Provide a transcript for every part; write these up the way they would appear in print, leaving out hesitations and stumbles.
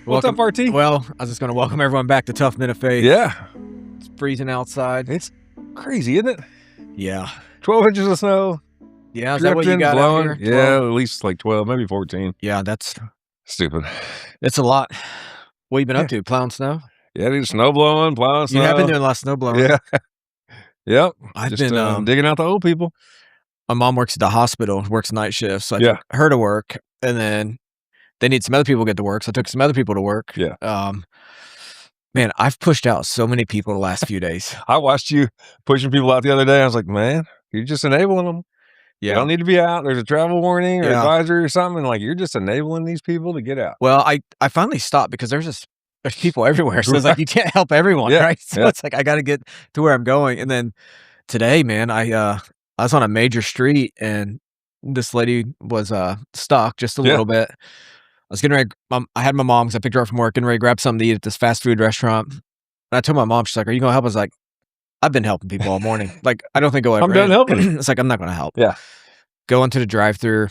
What's up, RT? Well, I was just going to welcome everyone back to Tough Men of Faith. Yeah. It's freezing outside. It's crazy, isn't it? Yeah. 12 inches of snow. Yeah, is that what you got blowing. out here? Yeah, 12? at least like 12, maybe 14. Yeah, that's Stupid. it's a lot. What you been up to? Plowing snow? Yeah, dude, snow blowing, plowing snow. You have been doing a lot of snow blowing. Yeah. Yep. I've Just been digging out the old people. my mom works at the hospital, works night shifts, so I Yeah. took her to work, and then they need some other people to get to work, so I took some other people to work. Yeah. Man, I've pushed out so many people the last few days. I watched you pushing people out the other day. I was like, man, you're just enabling them. Yeah. You don't need to be out. There's a travel warning or Yeah. advisory or something. Like, you're just enabling these people to get out. Well, I finally stopped because there's people everywhere, so it's like you can't help everyone, Yeah, right? So yeah. it's like I got to get to where I'm going. And then today, man, I was on a major street and this lady was stuck just a Yeah. little bit. I was getting ready. I had my mom because I picked her up from work, getting ready to grab something to eat at this fast food restaurant. And I told my mom, she's like, "Are you gonna help?" I was like, "I've been helping people all morning. Like, I don't think I'll ever I'm done end." helping. It's like I'm not gonna help. Yeah. Go into the drive-through.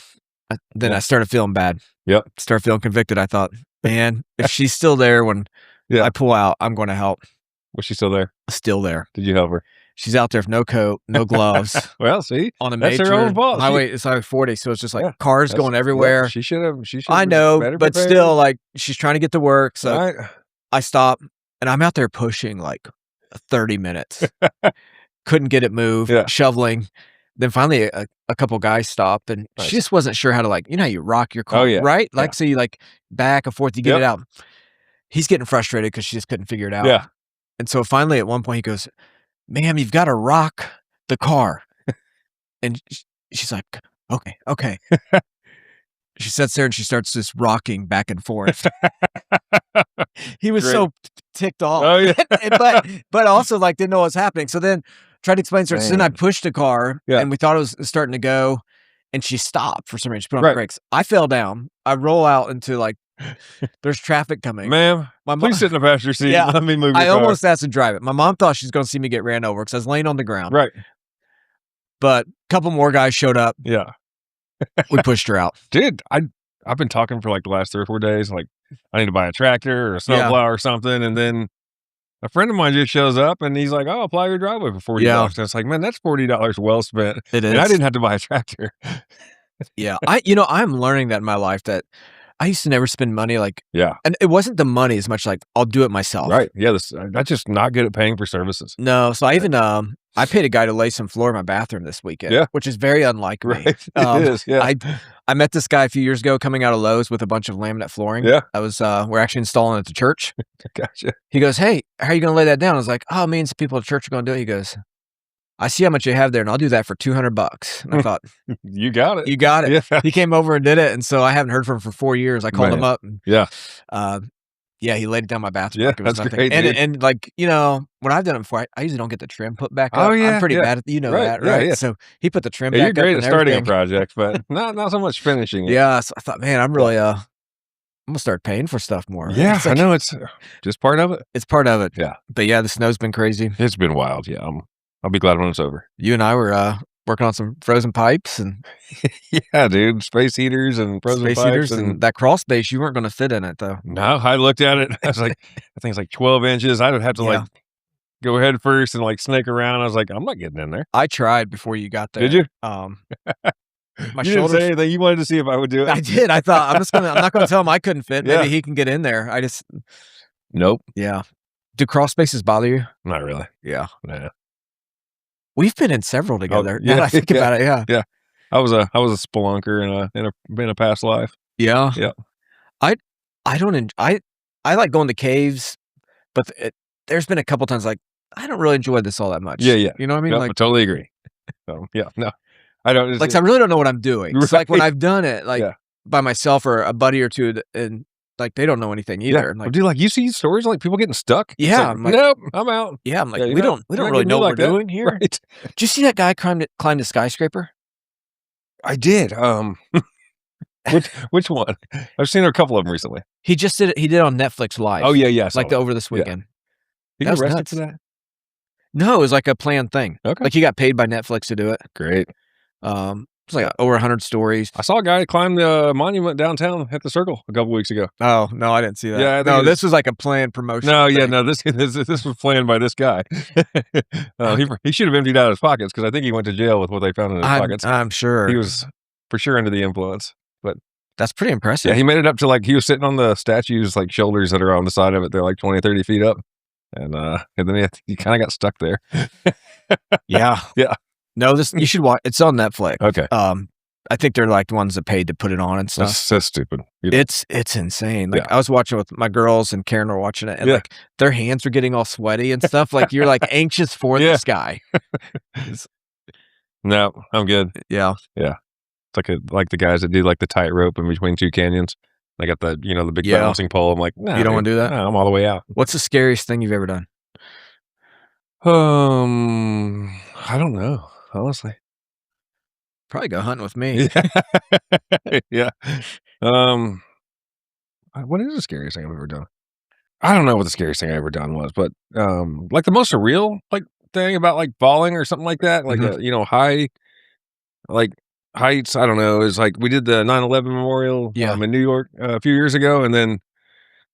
Then Yeah. I started feeling bad. Yep. Started feeling convicted. I thought, man, if she's still there when Yeah. I pull out, I'm going to help. Was she still there? Still there. Did you help her? She's out there with no coat, no gloves, Well, see, on a that's major her own fault. highway. It's Highway 40, so it's just like Yeah, cars going everywhere. Yeah, she should have. I know, but still, like, she's trying to get to work. So Right. I stop, and I'm out there pushing like 30 minutes. Couldn't get it moved, Yeah. shoveling. Then finally, a couple guys stopped, and Nice. she just wasn't sure how to, like, you know how you rock your car, Oh, yeah. right? Yeah. Like, so you, like, back and forth, you get Yep. it out. He's getting frustrated because she just couldn't figure it out. Yeah. And so finally, at one point, he goes, "Ma'am, you've got to rock the car." And she's like, okay. She sits there and she starts just rocking back and forth. He was Great. so ticked off. Oh, yeah. but also like didn't know what was happening. So then tried to explain to her. So then I Man. pushed the car Yeah. and we thought it was starting to go. And she stopped for some reason. She put on Right. brakes. I fell down. I roll out into like, there's traffic coming. Ma'am, My mom, please sit in the passenger seat. Yeah. Let me move your I car. almost asked to drive it. My mom thought she was going to see me get ran over because I was laying on the ground. Right. But a couple more guys showed up. Yeah. We pushed her out. Dude, I've been talking for like the last 3 or 4 days. Like, I need to buy a tractor or a Yeah. snowplow or something. And then a friend of mine just shows up and he's like, "Oh, I'll plow your driveway for $40." Yeah. And it's like, man, that's $40 well spent. It is. And I didn't have to buy a tractor. Yeah. I'm learning that in my life that I used to never spend money like, Yeah. and it wasn't the money as much like I'll do it myself. Right. Yeah. That's just not good at paying for services. No. So I even, I paid a guy to lay some floor in my bathroom this weekend, Yeah. which is very unlike me. Right. It is. Yeah. I met this guy a few years ago coming out of Lowe's with a bunch of laminate flooring. Yeah. I was, we're actually installing it at the church. Gotcha. He goes, "Hey, how are you going to lay that down?" I was like, "Oh, me and some people at church are going to do it." He goes, "I see how much you have there and I'll do that for $200. And I thought, You got it. you got it. Yeah. He came over and did it. And so I haven't heard from him for 4 years. I called Man. him up. And, Yeah. yeah, he laid it down my bathroom. Yeah, like it was that's nothing. great, dude. And like, when I've done it before, I usually don't get the trim put back Oh, up. yeah, I'm pretty yeah. bad at Right, that, yeah, right? yeah. So he put the trim Yeah, back you're great up at and starting a everything. project, but not so much finishing it. Yeah, so I thought, man, I'm really, I'm gonna start paying for stuff more. Yeah, It's I like, know it's just part of it. it's part of it. Yeah. But yeah, the snow's been crazy. It's been wild. Yeah, I'll be glad when it's over. You and I were working on some frozen pipes and Yeah, dude, space heaters and frozen space pipes heaters and that crawl space. You weren't going to fit in it though. No, I looked at it. I was like, I think it's like 12 inches. I would have to Yeah. like go head first and like snake around. I was like, I'm not getting in there. I tried before you got there. Did you? My You didn't shoulders. say anything. You wanted to see if I would do it. I did. I thought I'm not going to tell him I couldn't fit. Maybe Yeah. he can get in there. Nope, Yeah. Do crawl spaces bother you? not really. Yeah. Nah. We've been in several together. yeah, Now that I think yeah. about it. Yeah. I was a spelunker in a past life. Yeah. Yeah. I like going to caves, but there's been a couple times like I don't really enjoy this all that much. Yeah, yeah. You know what I mean? Yep, Like, I totally agree. So yeah, no, I don't. I really don't know what I'm doing. It's like when Right. I've done it, like Yeah. by myself or a buddy or two, and like they don't know anything either. And But like, dude, like you see stories like people getting stuck. It's Yeah, like, I'm like- nope, I'm out. yeah, I'm like, Yeah, we don't you're not really getting know me what like we're that. doing here. Right. Did you see that guy climbed the skyscraper? I did. Which one? I've seen a couple of them recently. He just did it. He did it on Netflix Live. Oh yeah, yeah. I saw like that. over this weekend. He that got was arrested nuts. for that. No, it was like a planned thing. Okay. Like he got paid by Netflix to do it. Great. It's like over 100 stories. I saw a guy climb the monument downtown at the Circle a couple weeks ago. Oh, no, I didn't see that. Yeah, I think No, it this was was like a planned promotion no, yeah, thing. no, this was planned by this guy. He should have emptied out his pockets because I think he went to jail with what they found in his pockets. I'm sure. He was for sure under the influence, but That's pretty yeah, impressive. he made it up to, like he was sitting on the statue's, like, shoulders that are on the side of it. They're, like, 20 or 30 feet up, and then he kinda got stuck there. Yeah. Yeah. No, you should watch. It's on Netflix. Okay. I think they're like the ones that paid to put it on and stuff. That's stupid. You know? It's insane. Like Yeah. I was watching with my girls and Karen were watching it, and Yeah. like their hands were getting all sweaty and stuff. Like you're like anxious for Yeah. this guy. No, I'm good. Yeah. It's like the guys that do, like, the tightrope in between 2 canyons. They got the, the big Yeah. balancing pole. I'm like, "Nah, You don't dude. wanna do that? No, I'm all the way out." What's the scariest thing you've ever done? I don't know, honestly. Probably go hunting with me. Yeah. Yeah. Um, what is the scariest thing I've ever done? I don't know what the scariest thing I ever done was, but, like, the most surreal, like, thing about, like, falling or something like that, like, high like, heights, I don't know, is, like, we did the 9/11 memorial, Yeah. in New York a few years ago, and then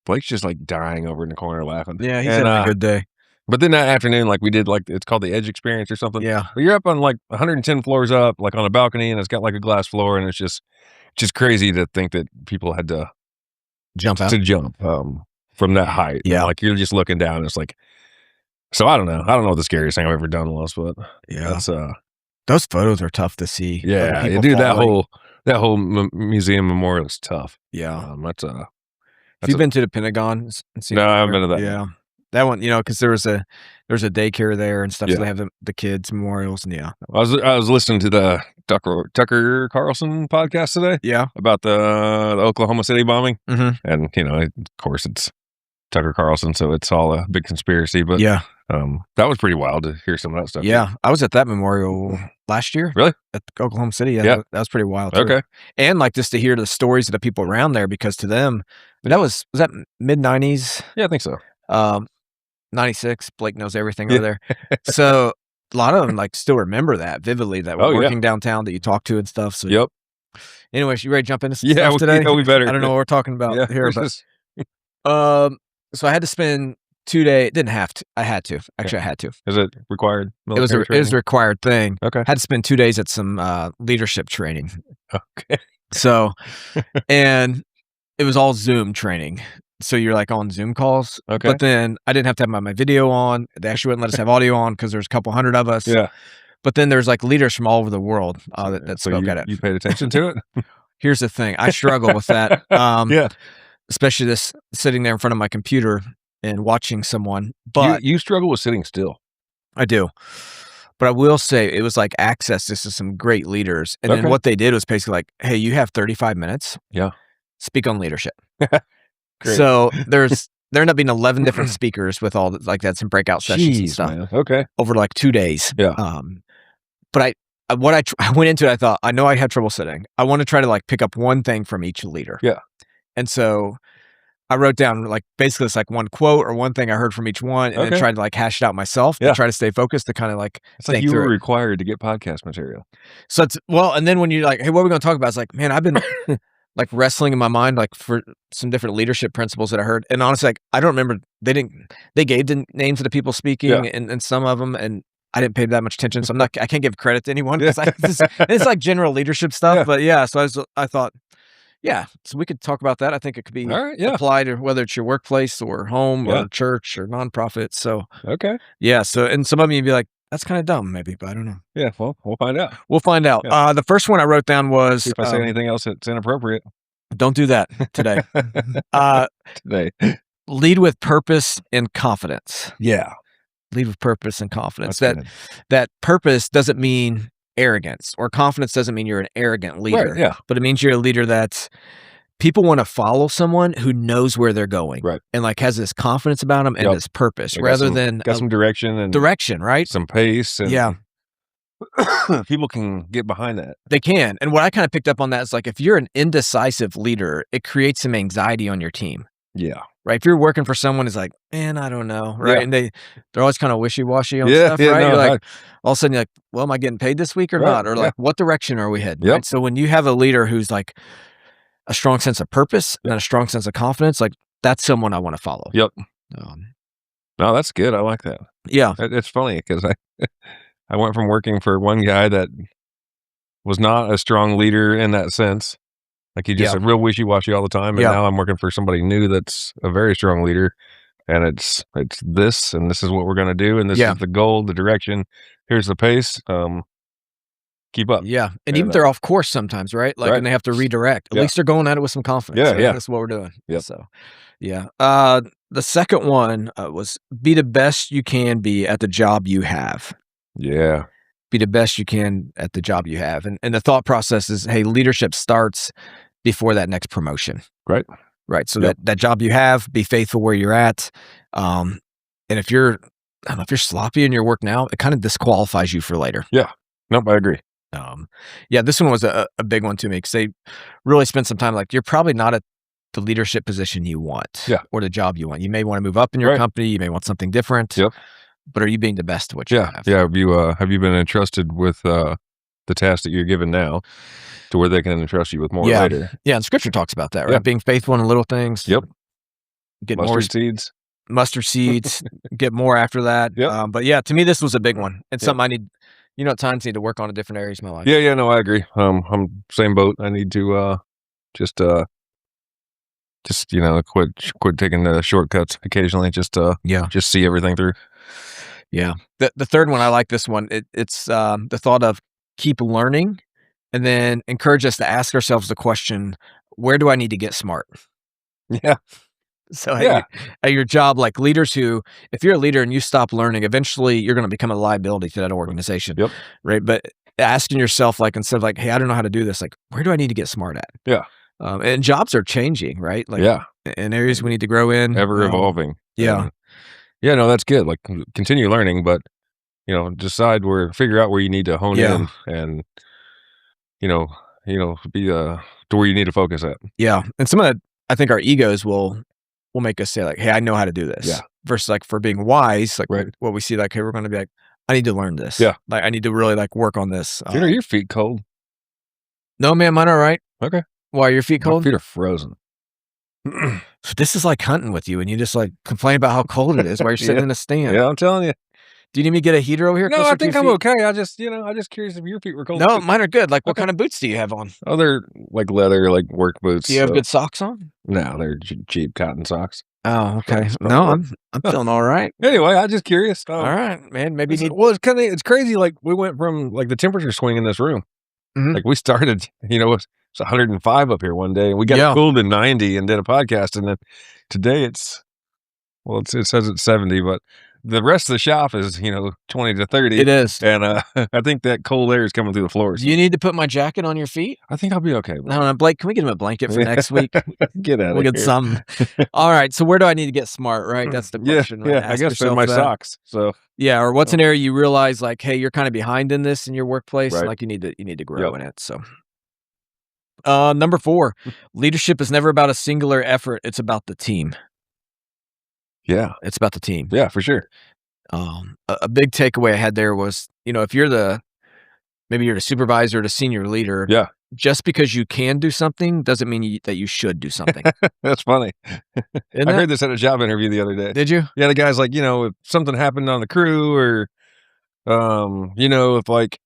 Blake's just, like, dying over in the corner laughing. Yeah, he's And, having a good day. but then that afternoon, like, we did, like, it's called the Edge Experience or something. Yeah. But you're up on, like, 110 floors up, like, on a balcony, and it's got, like, a glass floor, and it's just crazy to think that people had to Jump out. jump, from that height. Yeah. Like, you're just looking down, it's like so I don't know. I don't know what the scariest thing I've ever done was, but Yeah. that's, Those photos are tough to see. of yeah, people dude, falling. that whole museum memorial is tough. Yeah. That's, Have that's you a been to the Pentagon and seen no, it I haven't there? been to that Yeah. one. That one, because there's a daycare there and stuff, so Yeah. they have the kids' memorials, and yeah. I was listening to the Tucker Carlson podcast today Yeah. about the Oklahoma City bombing, Mhm. and, of course, it's Tucker Carlson, so it's all a big conspiracy, but, Yeah. that was pretty wild to hear some of that stuff. Yeah. I was at that memorial last year. Really? At Oklahoma City. Yeah. Yeah. That was pretty wild, too. Okay. And, like, just to hear the stories of the people around there, because to them, that was that mid-90s? Yeah, I think so. 96, Blake knows everything Yeah. over there. So, a lot of them, like, still remember that vividly, that were Oh, yeah. working downtown that you talked to and stuff, so Yep. anyways, you ready to jump into some Yeah, stuff today? we better. I don't know what we're talking about Yeah, here, we're but just so I had to spend 2 days. Didn't have to. I had to. Actually, I had to. is it required It was military a required thing. Okay. Had to spend 2 days at some leadership training. Okay. So, and it was all Zoom training. So you're like on Zoom calls. Okay. But then I didn't have to have my video on. They actually wouldn't let us have audio on because there's a couple hundred of us. Yeah. But then there's like leaders from all over the world that So spoke at it. you paid attention to it? Here's the thing. I struggle with that. Yeah. Especially this sitting there in front of my computer and watching someone. But You struggle with sitting still. I do. But I will say it was like access to some great leaders. And then Okay. what they did was basically like, hey, you have 35 minutes. Yeah. Speak on leadership. Great. So there ended up being 11 different speakers with all like that, some breakout sessions and Jeez, stuff man. Okay. over like 2 days. Yeah. But I went into it, I thought, I know I had trouble sitting. I want to try to like pick up one thing from each leader. Yeah. And so I wrote down like basically it's like one quote or one thing I heard from each one, and Okay. then tried to like hash it out myself Yeah. to try to stay focused to kind of like It's like think you were through it. required to get podcast material. So it's and then when you're like, hey, what are we going to talk about? It's like, man, I've been like wrestling in my mind like for some different leadership principles that I heard, and honestly, like I don't remember. They gave the names of the people speaking and some of them, and I didn't pay that much attention, so I can't give credit to anyone because it's like general leadership stuff. Yeah. But yeah, so I thought. Yeah, so we could talk about that. I think it could be All right. Yeah. applied to whether it's your workplace or home Yeah. or church or nonprofit. So Okay. yeah, and some of you would be like, that's kind of dumb, maybe, but I don't know. Yeah. Well, we'll find out. We'll find out. Yeah. The first one I wrote down was See if I say anything else that's inappropriate don't do that today. today. Lead with purpose and confidence. Yeah. Lead with purpose and confidence. That's good. That purpose doesn't mean arrogance, or confidence doesn't mean you're an arrogant leader. Right, yeah. But it means you're a leader that's people want to follow someone who knows where they're going, Right. and like has this confidence about them and Yep. this purpose, They got rather some- than got some direction and direction, right? some pace. And Yeah, people can get behind that. they can. And what I kind of picked up on that is like if you're an indecisive leader, it creates some anxiety on your team. Yeah. right? If you're working for someone who's like, "Man, I don't know," right? Yeah. And they're always kinda wishy-washy on Yeah, stuff, yeah, right? no, You're like, all of a sudden, you're like, "Well, am I getting paid this week or right, not?" Or yeah, like, "What direction are we heading?" yep, Right? So when you have a leader who's like a strong sense of purpose and yep, a strong sense of confidence, like, that's someone I wanna follow. yep. Um, No, that's good, I like that. yeah, It's funny because I went from working for one guy that was not a strong leader in that sense, like, he just yeah, a real wishy-washy all the time, and yeah, now I'm working for somebody new that's a very strong leader, and it's this, and this is what we're gonna do, and this yeah. is the goal, the direction, here's the pace, keep up, Yeah, and even and, if they're off course sometimes, right? Like, right, and they have to redirect, at yeah, least they're going at it with some confidence, yeah, right? yeah, That's what we're doing. yep, So, yeah. The second one, was be the best you can be at the job you have. yeah, Be the best you can at the job you have, and the thought process is, hey, leadership starts before that next promotion, right, right? So yep, that job you have, be faithful where you're at, um, and if you're I don't know, if you're sloppy in your work now, it kinda disqualifies you for later. yeah, nope, I agree, Um, yeah, this one was a big one to me because they really spent some time like, you're probably not at the leadership position you want yeah, or the job you want. You may wanna move up in your right, company, you may want something different, yep. but are you being the best at what you Yeah, have? yeah. Have you been entrusted with the task that you're given now to where they can entrust you with more Yeah. later? Yeah, and scripture talks about that, Yeah. right? Being faithful in the little things, Yep. get more Mustard seeds. mustard seeds, get more after that. Yep. But yeah, to me, this was a big one and Yep. something I need at times need to work on in different areas of my life. Yeah, yeah, no, I agree. I'm same boat. I need to just uh just, quit taking the shortcuts occasionally, Yeah. just see everything through. Yeah. The third one, I like this one. It's the thought of keep learning and then encourage us to ask ourselves the question, where do I need to get smart? Yeah. So Yeah. at your job, like leaders who, if you're a leader and you stop learning, eventually you're going to become a liability to that organization, Yep. right? But asking yourself, like, instead of like, hey, I don't know how to do this, like, where do I need to get smart at? Yeah. And jobs are changing, right? Like Yeah. in areas And we need to grow in. ever evolving. Yeah. And yeah, no, that's good. Like continue learning, but figure out where you need to hone Yeah. in and you know, be to where you need to focus at. Yeah, and some of that I think our egos will make us say like, "Hey, I know how to do Yeah. this," versus like for being wise, like Right. what we see like, "Hey, we're gonna be like, I need to learn this. Yeah. Like, I need to really like work on this." Dude, are your feet cold? No, man, mine are right. Okay. Why are your feet My cold? feet are frozen. So this is like hunting with you, and you just like complain about how cold it is while you're sitting Yeah. in a stand. Yeah, I'm telling you. Do you need me to get a heater over here No, I closer to your think I'm feet? okay. I just curious if your feet were cold No, too. mine are good. Like, what Okay. kind of boots do you have on? Oh, they're like leather, like work boots. Do you have So good socks on? no, they're cheap cotton socks. Oh, okay. Socks No, probably work. I'm Huh. feeling all right. Anyway, I just curious. All right, man. Maybe you need. Well, it's crazy. Like we went from like the temperature swing in this room. Mhm. Like we started, it's 105 up here one day, and we got it Yeah, cooled to 90 and did a podcast, and then today it says it's 70, but the rest of the shop is 20 to 30, it is. and I think that cold air is coming through the floors. Do you need to put my jacket on your feet? I think I'll be okay, No, bro. no, Blake, can we get him a blanket for next week? Get out We'll of get here. some. All right, so where do I need to get smart, right? That's the Yeah, question, right? yeah. I Ask guess in yourself my that. socks. So Yeah, or what's oh, an area you realize like, hey, you're kind of behind in this in your workplace, and right. like you need to grow Yep. in it. So, number 4, leadership is never about a singular effort. It's about the team. Yeah. It's about the team. Yeah. For sure. A big takeaway I had there was, if you're maybe you're the supervisor or the senior leader, Yeah. just because you can do something doesn't mean that you should do something. That's funny. Isn't I that? heard this at a job interview the other day. Did you? Yeah, the guy's like, if something happened on the crew or, if like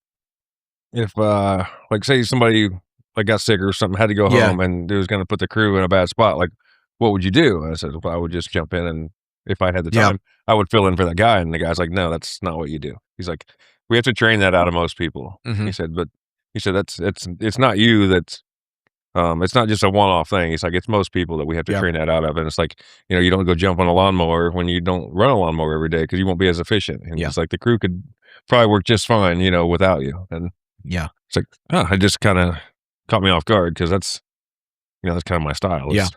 say somebody like got sick or something, had to go Yeah. home and it was going to put the crew in a bad spot, like, what would you do? And I said, well, I would just jump in, and if I had the Yeah. time, I would fill in for that guy. And the guy's like, no, that's not what you do. He's like, we have to train that out of most people. Mhm. He said, but he said, it's not you. It's not just a one-off thing. It's like, it's most people that we have to Yeah. train that out of. And it's like, you don't go jump on a lawnmower when you don't run a lawnmower every day, because you won't be as efficient. And Yeah. it's like, the crew could probably work just fine, without you. And Yeah. it's like, it just kind of caught me off guard, because that's kind of my style. Yeah.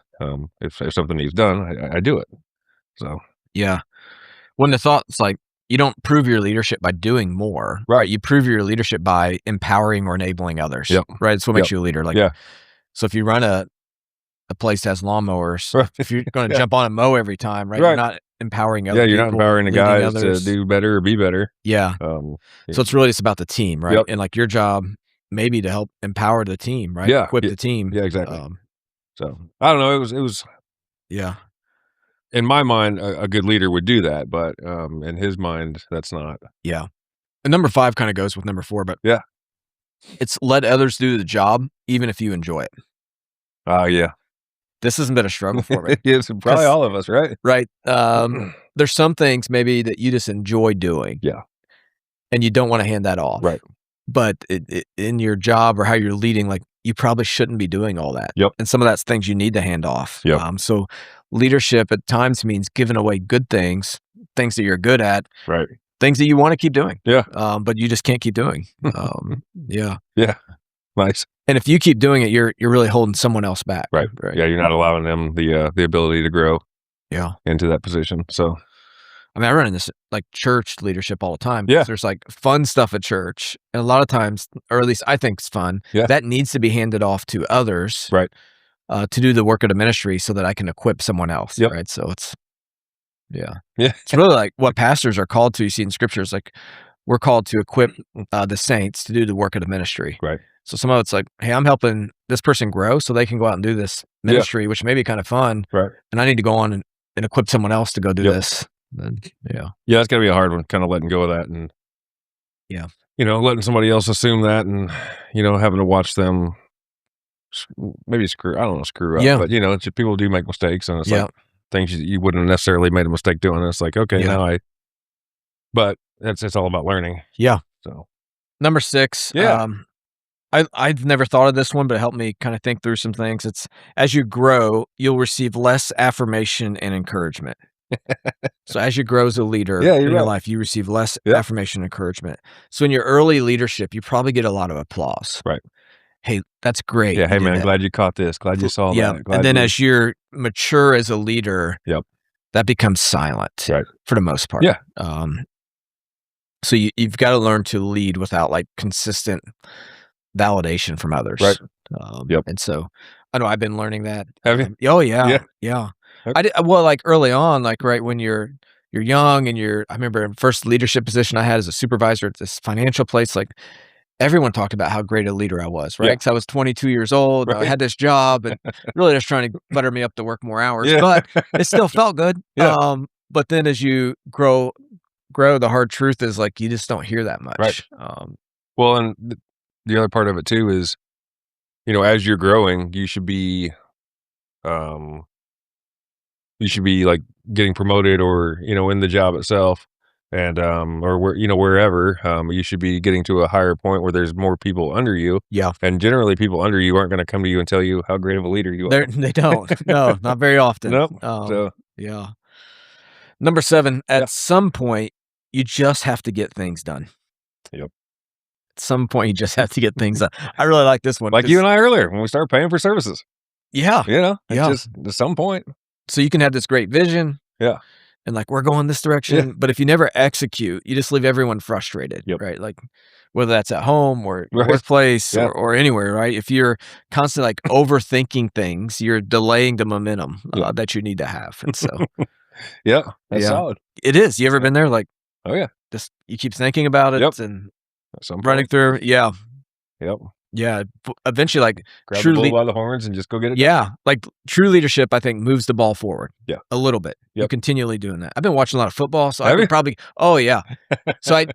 If something needs done, I do it. So Yeah. When the thought's like, you don't prove your leadership by doing more, right? right. You prove your leadership by empowering or enabling others, Yep. right? It's what Yep. makes you a leader. Like, Yeah. so if you run a place has lawnmowers. Right. If you're going to Yeah. jump on and mow every time, right? You're Right. not empowering Yeah, other you're not people, empowering the leading guys to others. do better or be better. Yeah. Y So it's really just about the team, right? Yep. And like your job maybe to help empower the team, right? Yeah. Equip Yeah. the team. Yeah, exactly. So, I don't know, it was Yeah. in my mind, a good leader would do that, but, in his mind, that's not. Yeah. And number 5 kinda goes with number 4, but Yeah. it's let others do the job even if you enjoy it. Oh, yeah. This hasn't been a struggle for me It's probably 'cause all of us, right? right, there's some things maybe that you just enjoy doing, Yeah. and you don't wanna hand that off. Right. But it in your job or how you're leading, like, you probably shouldn't be doing all that, Yep. and some of that's things you need to hand off. Yep. So leadership at times means giving away good things, things that you're good at, Right. things that you wanna keep doing, Yeah. but you just can't keep doing. Yeah. Yeah. Nice. And if you keep doing it, you're really holding someone else back. Right. Right. Yeah, you're not allowing them the ability to grow Yeah. into that position, so I mean, I run in this, like, church leadership all the time yeah. because there's, like, fun stuff at church, and a lot of times, or at least I think it's fun, Yeah. that needs to be handed off to others, Right. to do the work of the ministry so that I can equip someone else, Yep. right? So it's yeah. Yeah. It's really like what pastors are called to, you see in scriptures, like, we're called to equip, the saints to do the work of the ministry. Right. So some of it's like, "Hey, I'm helping this person grow so they can go out and do this Yeah. ministry," which may be kinda fun, Right. and I need to go on and equip someone else to go do Yep. this. Then yeah. Yeah, it's gotta be a hard one, kinda letting go of that and, Yeah. letting somebody else assume that and, having to watch them s maybe I don't know, screw up, Yeah. but, just people do make mistakes, and it's Yeah. like things you wouldn't have necessarily made a mistake doing, and it's like, "Okay, Yeah. but it's all about learning, Yeah. so Number 6, yeah. I've never thought of this one, but it helped me kinda think through some things. It's as you grow, you'll receive less affirmation and encouragement. So as you grow as a leader Yeah, in you're your right. life, you receive less Yep. affirmation and encouragement. So in your early leadership, you probably get a lot of applause. Right. "Hey, that's great. Yeah, You "Hey, did man, that." glad you caught this, glad you saw Yeah, that, and glad then you." as you're mature as a leader, Yep. that becomes silent Right. for the most part. Yeah. So you've gotta learn to lead without, like, consistent validation from Right. others. Yep. And so I know I've been learning that. Have you? Oh, yeah, Yeah. yeah. Ok I did well, like, early on, like, right when you're young and I remember first leadership position I had as a supervisor at this financial place, like, everyone talked about how great a leader I was, right? Yeah. Because I was 22 years old, I Right. had this job and really just trying to butter me up to work more hours, Yeah. but it still felt good. Yeah. But then as you grow, the hard truth is, like, you just don't hear that Right. much. Well, and the other part of it too is, as you're growing, um, like, getting promoted or, in the job itself and, or wherever, you should be getting to a higher point where there's more people under you, Yeah. and generally people under you aren't gonna come to you and tell you how great of a leader you are. They don't. No, not very often. Nope. So, Yeah. Number 7, yeah. at some point, you just have to get things done. Yep. At some point, you just have to get things done. I really like this one Like you 'cause and I earlier when we started paying for services, yeah, it's yeah. just at some point. So you can have this great vision Yeah. and, like, we're going this Yeah. direction, but if you never execute, you just leave everyone frustrated, Yep. right? Like, whether that's at home or your Right. workplace Yeah. or anywhere, right? If you're constantly, like, overthinking things, you're delaying the momentum, Yeah. that you need to have, and so Yeah. That's yeah. solid. It is. You ever Yeah. been there? Like, Oh, yeah. just you keep thinking about Yep. it and At some running point. through yeah, Yep. yeah, eventually, like, Grab the bull truly by the horns and just go get it done. yeah, like, true leadership, I think, moves the ball forward Yeah. a little bit. You're Yep. continually doing that. I've been watching a lot of football, so I Have you? could probably oh, yeah. So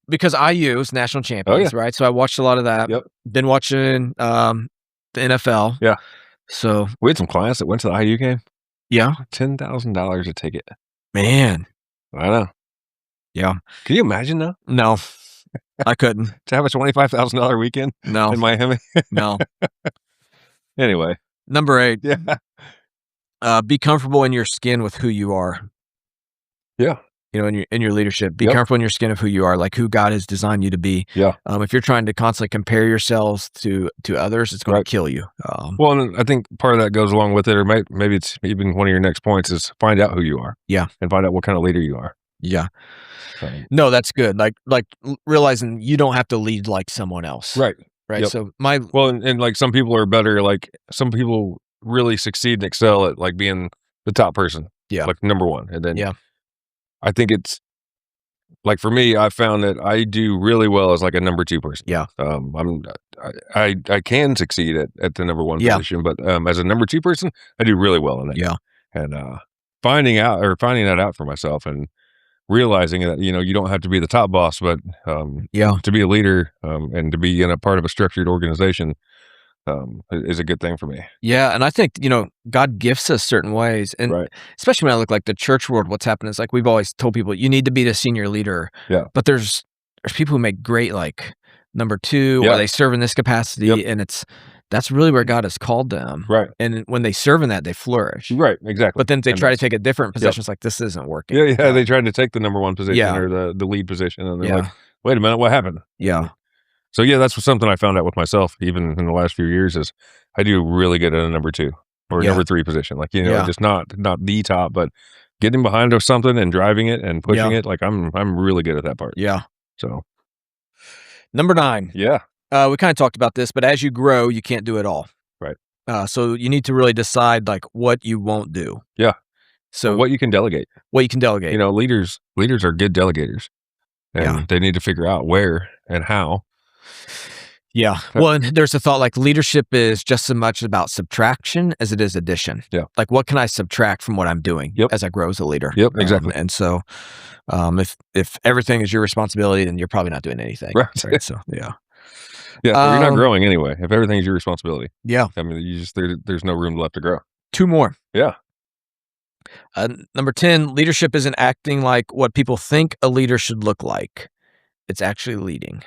because IU is national Oh, yeah. champions, right? So I watched a lot of that. Yep. Been watching, the NFL. Yeah. So We had some clients that went to the IU game. yeah. $10,000 a ticket. Man. I know. Yeah. Can you imagine though, No. I couldn't. to have a $25,000 weekend No. in Miami? No. Anyway. Number 8, Yeah. be comfortable in your skin with who you are. Yeah. In your leadership, be Yep. comfortable in your skin of who you are, like who God has designed you to be. Yeah. If you're trying to constantly compare yourselves to others, it's gonna Right. kill you. Well, and I think part of that goes along with it, or maybe it's even one of your next points is find out who you are. Yeah. And find out what kind of leader you are. Yeah. Um, No, that's good. Realizing you don't have to lead like someone else. Right. Right. Yep. So Well, and like some people are better, like some people really succeed and excel at like being the top person. Yeah. Like number one. And then Yeah. I think it's like for me, I found that I do really well as like a number two person. Yeah. I can succeed at the number one Yeah. position, but as a number two person, I do really well in it. Yeah. And finding that out for myself and realizing that you don't have to be the top boss, but Yeah. to be a leader and to be in a part of a structured organization is a good thing for me. Yeah, and I think, God gifts us certain ways, and Right. especially when I look like the church world, what's happened is like we've always told people you need to be the senior leader. Yeah. But there's people who make great like number two, Yeah. or they serve in this capacity, Yep. and that's really where God has called them. Right. And when they serve in that, they flourish. Right. Exactly. But then if they And try to that's- take a different position, it's like this isn't working. Yeah. They tried to take the number one position Yeah. or the lead position, and they're Yeah. like, "Wait a minute, what happened?" Yeah. So yeah, that's something I found out with myself, even in the last few years, is I do really good at a number two or a Yeah. number three position. Like Yeah. just not the top, but getting behind of something and driving it and pushing Yeah. it. Like I'm really good at that part. Yeah. So Number 9. yeah, We kind of talked about this, but as you grow, you can't do it all. right. So you need to really decide like what you won't do. Yeah. So What you can delegate. what you can delegate. Leaders are good delegators, and Yeah. they need to figure out where and how. Yeah. Well, and there's a thought like leadership is just as much about subtraction as it is addition. Yeah. Like what can I subtract from what I'm doing Yep. as I grow as a leader? Yep, exactly. And so if everything is your responsibility, then you're probably not doing anything. Right. So yeah. Yeah, so you're not Um, growing anyway. If everything's your responsibility, Yeah. I mean, there's no room left to grow. 2 more. Yeah. Number 10, leadership isn't acting like what people think a leader should look like. It's actually leading.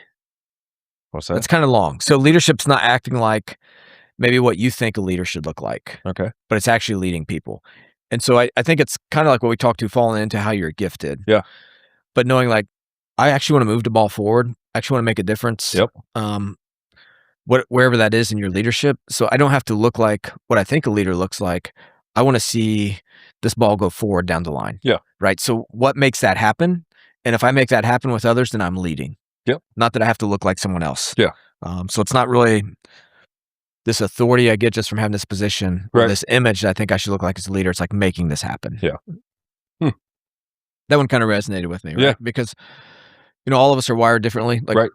What's that? It's kind of long. So leadership's not acting like maybe what you think a leader should look like, Okay. but it's actually leading people. And so I think it's kind of like what we talked to, falling into how you're gifted. Yeah. But knowing like, I actually want to move the ball forward. I actually want to make a difference. Yep. Wherever that is in your leadership. So I don't have to look like what I think a leader looks like. I want to see this ball go forward down the line. Yeah. Right. So what makes that happen? And if I make that happen with others, then I'm leading. Yep. Not that I have to look like someone else. Yeah. So it's not really this authority I get just from having this position or Right. this image that I think I should look like as a leader. It's like making this happen. Yeah. That one kind of resonated with me, right? Yeah. Because, all of us are wired differently. Like Right.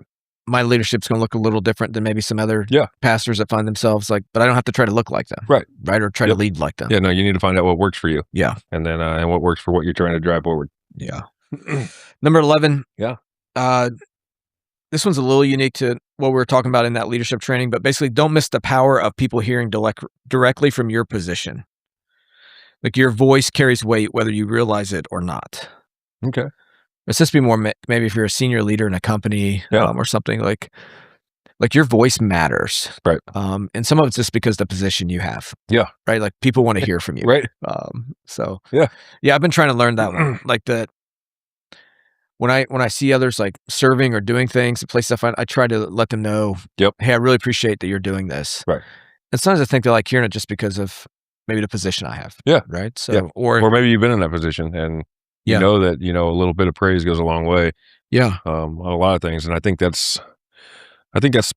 my leadership's going to look a little different than maybe some other Yeah. pastors that find themselves like, but I don't have to try to look like them. Right. Right. Or try to Yep. lead like them. Yeah, no, you need to find out what works for you. Yeah. And then and what works for what you're trying to drive forward. Yeah. Number 11. Yeah. This one's a little unique to what we were talking about in that leadership training, but basically don't miss the power of people hearing directly from your position. Like your voice carries weight whether you realize it or not. Okay. It's just be more maybe if you're a senior leader in a company or something like your voice matters. Right. And some of it's just because the position you have. Yeah. Right. Like people want to hear from you. Right. So Yeah. I've been trying to learn that one. Like that when I see others like serving or doing things, the places I find, I try to let them know, Yep. hey, I really appreciate that you're doing this. Right. And sometimes I think they like hearing it just because of maybe the position I have. Yeah. Right. So Yeah. or Or maybe you've been in that position and you Yeah. know that, a little bit of praise goes a long way yeah. on a lot of things. And I think that's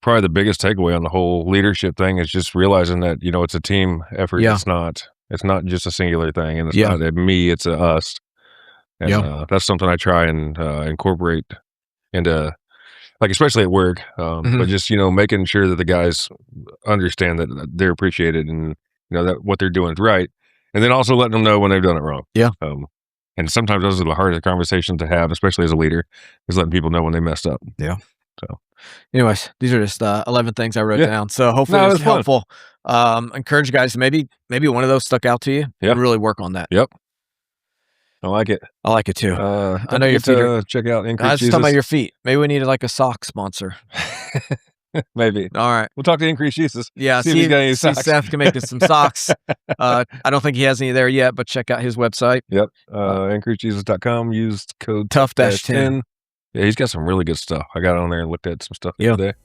probably the biggest takeaway on the whole leadership thing is just realizing that, it's a team effort. Yeah. It's not just a singular thing, and it's Yeah. not a me, it's a us. And Yeah. that's something I try and incorporate into, like, especially at work, but just, making sure that the guys understand that they're appreciated and, that what they're doing is right. And then also letting them know when they've done it wrong. Yeah. And sometimes those are the hardest conversations to have, especially as a leader, is letting people know when they messed up. Yeah. So, anyways, these are just 11 things I wrote Yeah. down. So hopefully No, it it's was fun. helpful. Encourage you guys, maybe one of those stuck out to you. Yeah. Really work on that. Yep. I like it. I like it too. I know your feet are- check out I Increase was just talking about Jesus. your feet. Maybe we needed like a sock sponsor. Maybe. All right. We'll talk to Increase Jesus. Yeah. See if he's got any see socks. Seth can make us some socks. I don't think he has any there yet, but check out his website. Yep. IncreaseJesus.com. Use code Tough-10. Yeah, he's got some really good stuff. I got on there and looked at some stuff the Yeah. other day.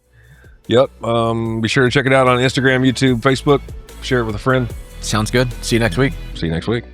Yep. Be sure to check it out on Instagram, YouTube, Facebook. Share it with a friend. Sounds good. See you next week. See you next week.